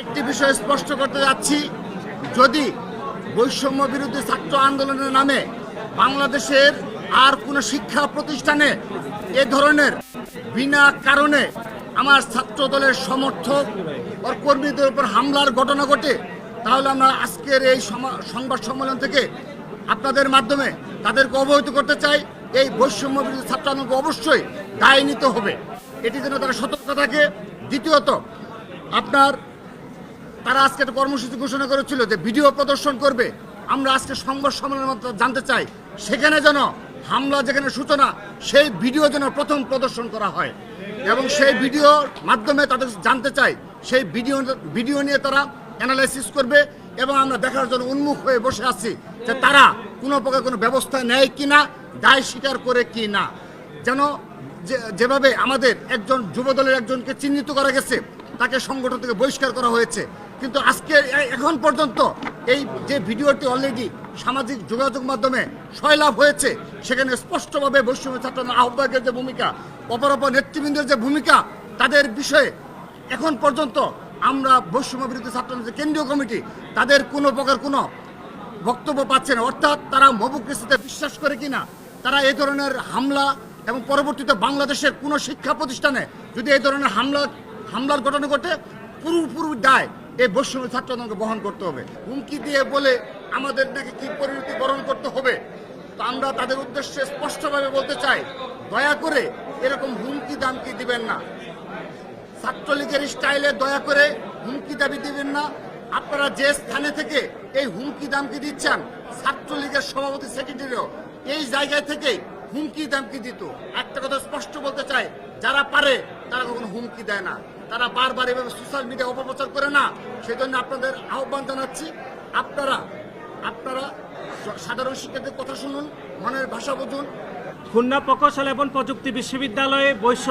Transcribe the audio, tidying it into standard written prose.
একটি বিষয় স্পষ্ট করতে যাচ্ছি, যদি বৈষম্য বিরোধী ছাত্র আন্দোলনের নামে বাংলাদেশের আর কোনো শিক্ষা প্রতিষ্ঠানে এ ধরনের বিনা কারণে আমার ছাত্র দলের সমর্থক ও কর্মীদের উপর হামলার ঘটনা ঘটে, তাহলে আমরা আজকের এই সংবাদ সম্মেলন থেকে আপনাদের মাধ্যমে তাদেরকে অবহিত করতে চাই, এই বৈষম্য বিরোধী ছাত্র আন্দোলনকে অবশ্যই দায় নিতে হবে, এটি যেন তারা সতর্ক থাকে। দ্বিতীয়ত, তারা আজকে একটা কর্মসূচি ঘোষণা করেছিল যে ভিডিও প্রদর্শন করবে। আমরা আজকে সংবাদ সম্মেলনের মধ্যে জানতে চাই, সেখানে যেন হামলা যেখানে সূচনা, সেই ভিডিও যেন প্রথম প্রদর্শন করা হয় এবং সেই ভিডিওর মাধ্যমে তাদের জানতে চাই, সেই ভিডিও নিয়ে তারা অ্যানালাইসিস করবে এবং আমরা দেখার জন্য উন্মুখ হয়ে বসে আছি যে তারা কোনো প্রকার কোনো ব্যবস্থা নেয় কিনা, দায় স্বীকার করে কি না। যেন যেভাবে আমাদের একজন যুবদলের একজনকে চিহ্নিত করা গেছে, তাকে সংগঠন থেকে বহিষ্কার করা হয়েছে, কিন্তু আজকে এখন পর্যন্ত এই যে ভিডিওটি অলরেডি সামাজিক যোগাযোগ মাধ্যমে সয়লাভ হয়েছে, সেখানে স্পষ্টভাবে বৈষম্য ছাত্র আহ্বায়কের যে ভূমিকা, অপর নেতৃবৃন্দের যে ভূমিকা, তাদের বিষয়ে এখন পর্যন্ত আমরা বৈষম্য বিরোধী ছাত্র কেন্দ্রীয় কমিটি তাদের কোনো প্রকার কোনো বক্তব্য পাচ্ছে না। অর্থাৎ তারা মবুক্রেসিতে বিশ্বাস করে কিনা, তারা এই ধরনের হামলা এবং পরবর্তীতে বাংলাদেশের কোনো শিক্ষা প্রতিষ্ঠানে যদি এই ধরনের হামলার ঘটনা ঘটে, পুরোপুরি দায় এই বৈষম্য ছাত্র আন্দোলনকে বহন করতে হবে। হুমকি দিয়ে বলে আমাদের নাকি কি পরিণতি বরণ করতে হবে, তো আমরা তাদের উদ্দেশ্যে স্পষ্টভাবে বলতে চাই, দয়া করে এরকম হুমকি দামকি দিবেন না। ছাত্রলীগের স্টাইলে দয়া করে হুমকি দাবি দিবেন না। আপনারা যে স্থানে থেকে এই হুমকি দামকি দিচ্ছেন, ছাত্রলীগের সভাপতি সেক্রেটারিও এই জায়গায় থেকে হুমকি দামকি দিত। একটা কথা স্পষ্ট বলতে চাই, যারা পারে তারা কখনো হুমকি দেয় না, তারা বারবার এভাবে সোশ্যাল মিডিয়া অপপ্রচার করে না। সেই জন্য আপনাদের আহ্বান জানাচ্ছি, আপনারা সাধারণ শিক্ষার্থীদের কথা শুনুন, মনের ভাষা বুঝুন। খুলনা প্রকৌশল এবং প্রযুক্তি বিশ্ববিদ্যালয়ে বৈষম্য